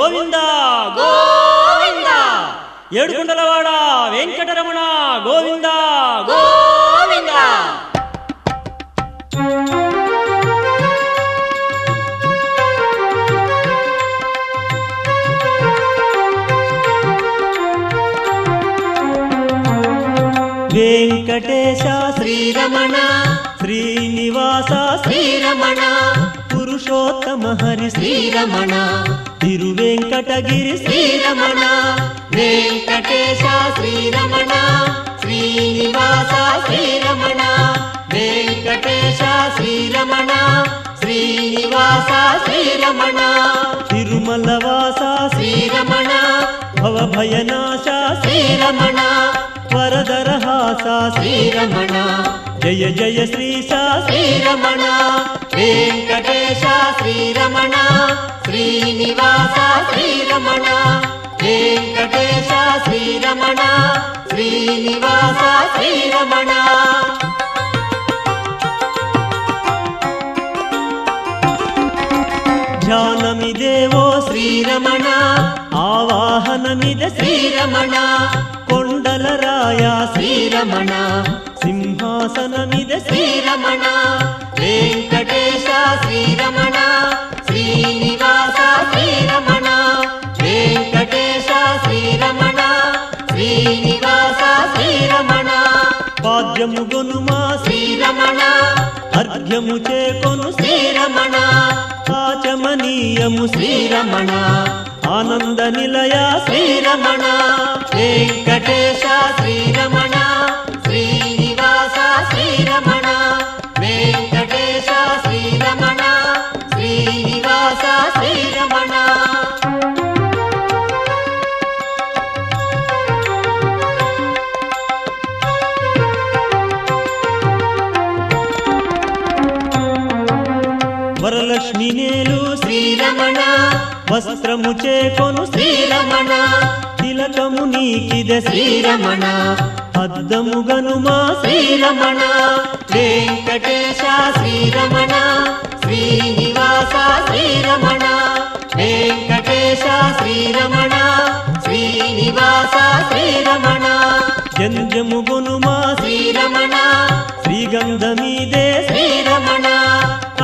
గోవింద గోవింద ఏడుకొండలవాడ వెంకటరమణ గోవింద గోవింద వెంకటేశ శ్రీరమణ శ్రీనివాస శ్రీరమణ పురుషోత్తమ హరి శ్రీరమణ తిరువెంకటగిరి శ్రీరమణ వెంకటేశ శ్రీరమణ శ్రీనివాస శ్రీరమణ వెంకటేశ శ్రీరమణ శ్రీనివాస శ్రీరమణ తిరుమలవాస శ్రీరమణ భవభయనాశ శ్రీరమణ వరదరహాస శ్రీరమణ జయ జయ శ్రీశ శ్రీరమణ వెంకటేశ శ్రీరమణ శ్రీనివాస శ్రీరమణ వెంకటేశ శ్రీరమణ శ్రీనివాస శ్రీరమణ ధ్యానమిదేవో శ్రీరమణ ఆవాహనమిదే శ్రీరమణ కొండలరాయ శ్రీరమణ సింహాసనమిదే శ్రీరమణ వెంకటేశ శ్రీరమణ శ్రీనివాస శ్రీరమణ వెంకటేశ శ్రీరమణ శ్రీనివాస శ్రీరమణ పాద్యము గొనుమా శ్రీరమణ అర్ఘ్యము చేకొను శ్రీరమణ ఆచమనీయము శ్రీరమణ ఆనంద నిలయ శ్రీరమణ వెంకటేశ శ్రీరమణ శ్రీనివాస శ్రీరమణ వెంకటేశ శ్రీరమణ శ్రీనివాస శ్రీరమణ వరలక్ష్మి నేలు శ్రీరమణ వస్త్రము చేకొను శ్రీరమణ తిలకము నీకిదే శ్రీరమణ అద్దము గనుమా శ్రీరమణ వెంకటేశ శ్రీరమణ శ్రీనివాస శ్రీరమణ వెంకటేశ శ్రీరమణ శ్రీనివాస శ్రీరమణ జంజము గొనుమా శ్రీరమణ శ్రీగంధమీదే శ్రీరమణ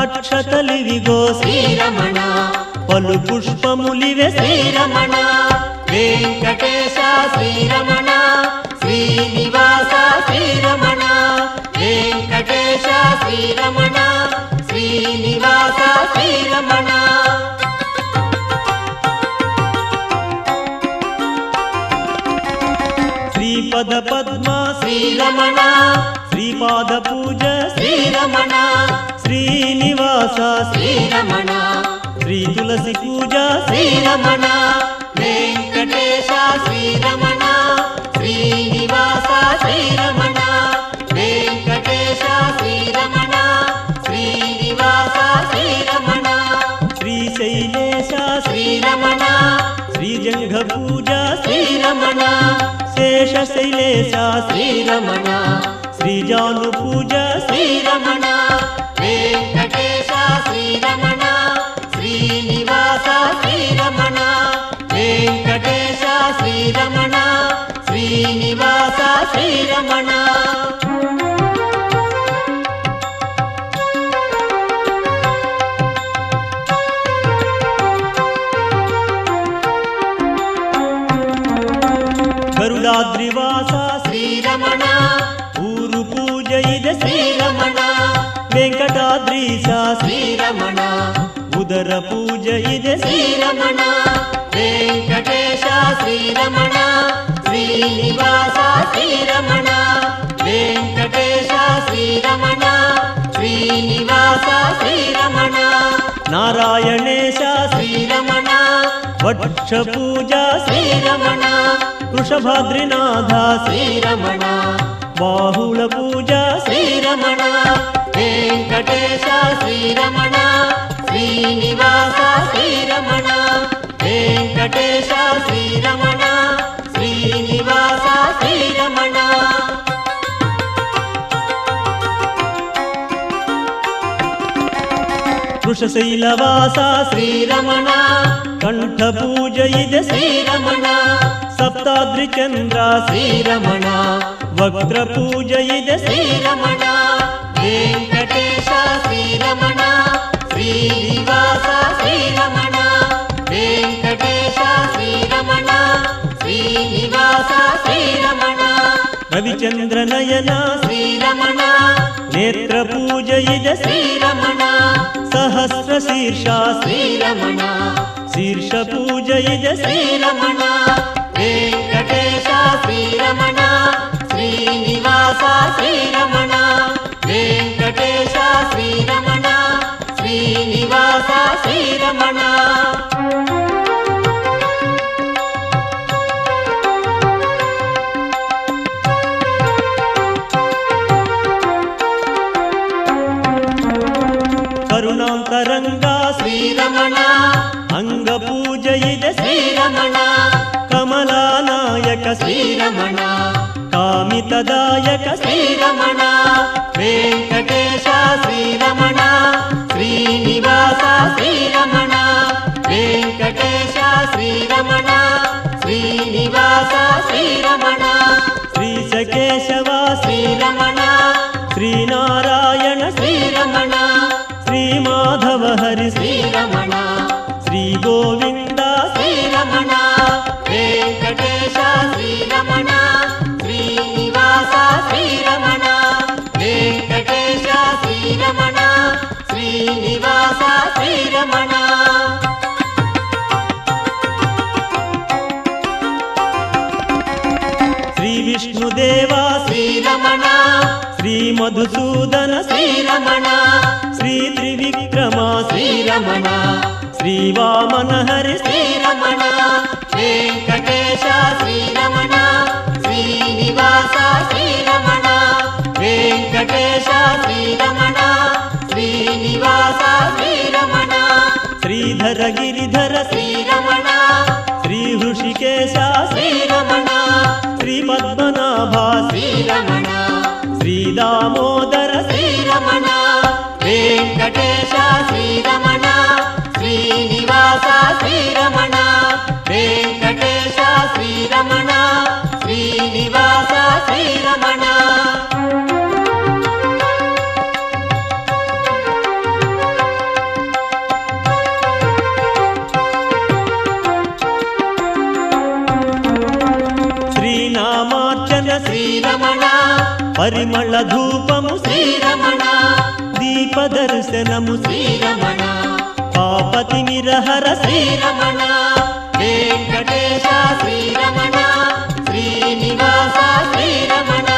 అక్షతలివిగో శ్రీరమణ పలు పుష్పములివే శ్రీరమణ వెంకటేశ శ్రీరమణ శ్రీనివాస శ్రీరమణ వెంకటేశ శ్రీరమణ శ్రీనివాస శ్రీరమణ శ్రీపద పద్మ శ్రీరమణ శ్రీపాద పూజ శ్రీరమణ శ్రీనివాస శ్రీరమణ శ్రీ తులసి పూజ శ్రీరమణ వెంకటేశ శ్రీరమణ శ్రీనివాస శ్రీరమణ వెంకటేశ శ్రీరమణ శ్రీనివాస శ్రీరమణ శ్రీశైలేశ శ్రీరమణ శ్రీజంఘ పూజ శ్రీరమణ శేషశైలేశ శ్రీరమణ శ్రీజాను పూజ శ్రీరమణ వెంకటేశ శ్రీరమణ శ్రీనివాస శ్రీరమణ వెంకటేశ శ్రీరమణ శ్రీనివాస శ్రీరమణ గరుడాద్రివాస శ్రీరమణ ఊరు పూజ ఇదే శ్రీరమణ వెంకటాద్రీశ శ్రీరమణ ఉదర పూజ ఇదే శ్రీరమణ వెంకటేశ శ్రీరమణ శ్రీనివాస శ్రీరమణ వెంకటేశ శ్రీరమణ శ్రీనివాస శ్రీరమణ నారాయణేశ శ్రీరమణ వక్ష పూజ శ్రీరమణ వృషభాద్రినాథ శ్రీరమణ బాహుళ పూజ శ్రీరమణ వెంకటేశ శ్రీరమణ శ్రీనివాస శ్రీరమణ వెంకటేశ శ్రీరమణ శ్రీనివాస శ్రీరమణ వృషశైలవాస శ్రీరమణ ಕಂಠ ಪೂಜೆ ಇದೆ ಶ್ರೀರಮಣ ಸಪ್ತಾದ್ರಿ ಚಂದ್ರ ಶ್ರೀರಮಣ ವಕ್ರ ಪೂಜೆ ಇದೆ ಶ್ರೀರಮಣ ವೆಂಕಟೇಶ ಶ್ರೀರಮಣ ಶ್ರೀನಿವಾಸ ಶ್ರೀರಮಣ ವೆಂಕಟೇಶ ಶ್ರೀರಮಣ ಶ್ರೀನಿವಾಸ ಶ್ರೀರಮಣ ರವಿಚಂದ್ರ ನಯನ ಶ್ರೀರಮಣ ನೇತ್ರ ಪೂಜೆ ಇದೆ ಶ್ರೀರಮಣ ಸಹಸ್ರ ಶೀರ್ಷ ಶ್ರೀರಮಣ ಶೀರ್ಷ ಪೂಜೆ ಇದೆ ಶ್ರೀರಮಣ ವೆಂಕಟೇಶ ಶ್ರೀರಮಣ ಶ್ರೀನಿವಾಸ ಶ್ರೀರಮಣ ವೆಂಕಟೇಶ ಶ್ರೀರಮಣ ಶ್ರೀನಿವಾಸ ಶ್ರೀರಮಣ ಕರುಣಾಂತರಂಗ ಶ್ರೀರಮಣ ಅಂಗ ಪೂಜೆ ಇದೆ ಶ್ರೀರಮಣ ಕಮಲಾನಾಯಕ ಶ್ರೀರಮಣ ಕಾಮಿತದಾಯಕ ಶ್ರೀರಮಣ ವೆಂಕಟೇಶ ಶ್ರೀರಮಣ ಶ್ರೀನಿವಾಸ ಶ್ರೀರಮಣ ವೆಂಕಟೇಶ ಶ್ರೀರಮಣ ಶ್ರೀನಿವಾಸ ಶ್ರೀರಮಣ ಶ್ರೀಶಕೇಶವ ಶ್ರೀರಮಣ ಶ್ರೀನಾರಾಯಣ ಶ್ರೀರಮಣ ಶ್ರೀ ಮಾಧವ ಹರಿ ಶ್ರೀರಮಣ ಶ್ರೀ ಗೋವಿಂದ ಶ್ರೀರಮಣ ವೆಂಕಟೇಶ ಶ್ರೀರಮಣ ಶ್ರೀನಿವಾಸ ಶ್ರೀರಮಣ ವೆಂಕಟೇಶ ಶ್ರೀರಮಣ ಶ್ರೀನಿವಾಸ ಶ್ರೀರಮಣ ಶ್ರೀ ವಿಷ್ಣುದೇವ ಶ್ರೀರಮಣ ಶ್ರೀ ಮಧುಸೂದನ ಶ್ರೀರಮಣ ಶ್ರೀ ತ್ರಿವಿಕ್ರಮ ಶ್ರೀರಮಣ ಶ್ರೀ ವಾಮನ ಹರಿ ಶ್ರೀರಮಣ ವೆಂಕಟೇಶ ಶ್ರೀರಮಣ ಶ್ರೀನಿವಾಸ ಶ್ರೀರಮಣ ವೆಂಕಟೇಶ ಶ್ರೀರಮಣ ಶ್ರೀನಿವಾಸ ಶ್ರೀರಮಣ ಶ್ರೀಧರ ಗಿರಿಧರ ಶ್ರೀರಮಣ ಶ್ರೀ ಹೃಷಿಕೇಶ ಶ್ರೀರಮಣ ಶ್ರೀ ಪದ್ಮನಾಭ ಶ್ರೀರಮಣ ಶ್ರೀ ದಾಮೋದರ ಶ್ರೀರಮಣ ವೆಂಕಟೇಶ ಶ್ರೀರಮಣ ಶ್ರೀನಿವಾಸ ಶ್ರೀರಮಣ ವೆಂಕಟೇಶ ಶ್ರೀರಮಣ ಶ್ರೀನಿವಾಸ ಶ್ರೀರಮಣ శ్రీనామార్చన శ్రీరమణ పరిమళ ధూపము శ్రీరమణ దీప దర్శనము శ్రీరమణ పాపతి మిరహర శ్రీరమణ వెంకటేశ శ్రీరమణ శ్రీనివాస శ్రీరమణ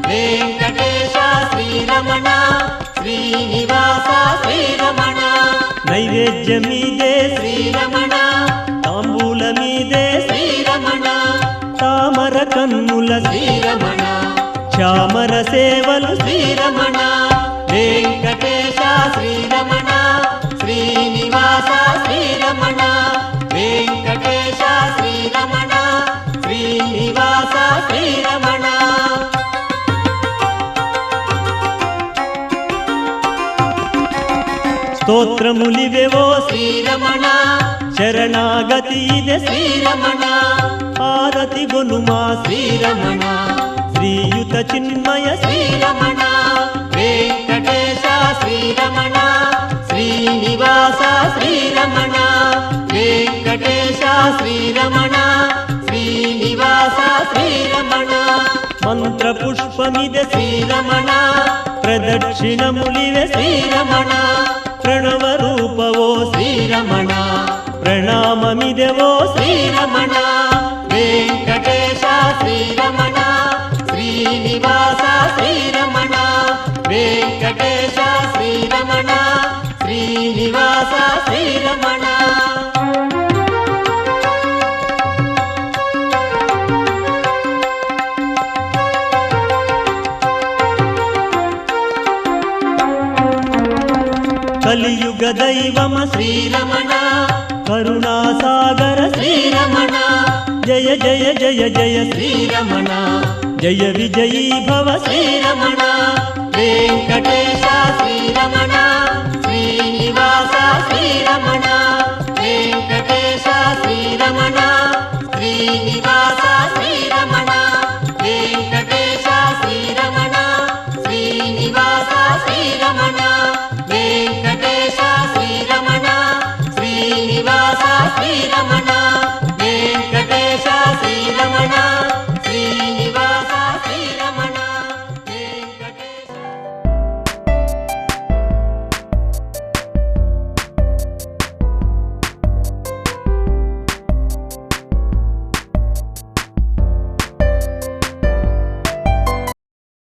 వెంకటేశ శ్రీరమణ శ్రీనివాస శ్రీరమణ నైవేద్యమీదే శ్రీరమణ తాంబూల మీదే శ్రీరమణ తామర కన్నుల శ్రీరమణ శ్యామర సేవలు శ్రీరమణ వెంకటేశ శ్రీరమణ శ్రీనివాస శ్రీరమణ వెంకటేశ శ్రీరమణ శ్రీనివాస శ్రీరమణ స్తోత్రములివెవో శ్రీరమణ శరణాగతి ಇದೆ శ్రీరమణ ఆరతి గొనుమా శ్రీరమణ శ్రీయుత చిన్మయ శ్రీరమణ వెంకటేశ శ్రీరమణ శ్రీనివాస శ్రీరమణ వెంకటేశ శ్రీరమణ శ్రీనివాస శ్రీరమణ మంత్ర పుష్పమిదే శ్రీరమణ ప్రదక్షిణములివే శ్రీరమణ ప్రణవ రూపవో శ్రీరమణ ప్రణామమిదెవో శ్రీరమణ వెంకటేశ శ్రీరమణ శ్రీనివాస శ్రీరమణ వెంకటేశ శ్రీరమణ శ్రీనివాస శ్రీరమణ కలియుగ దైవమ శ్రీరమణ కరుణాసాగర శ్రీరమణ జయ జయ జయ జయ శ్రీరమణ జయ విజయీ భవ శ్రీరమణ వెంకటేశ శ్రీరమణ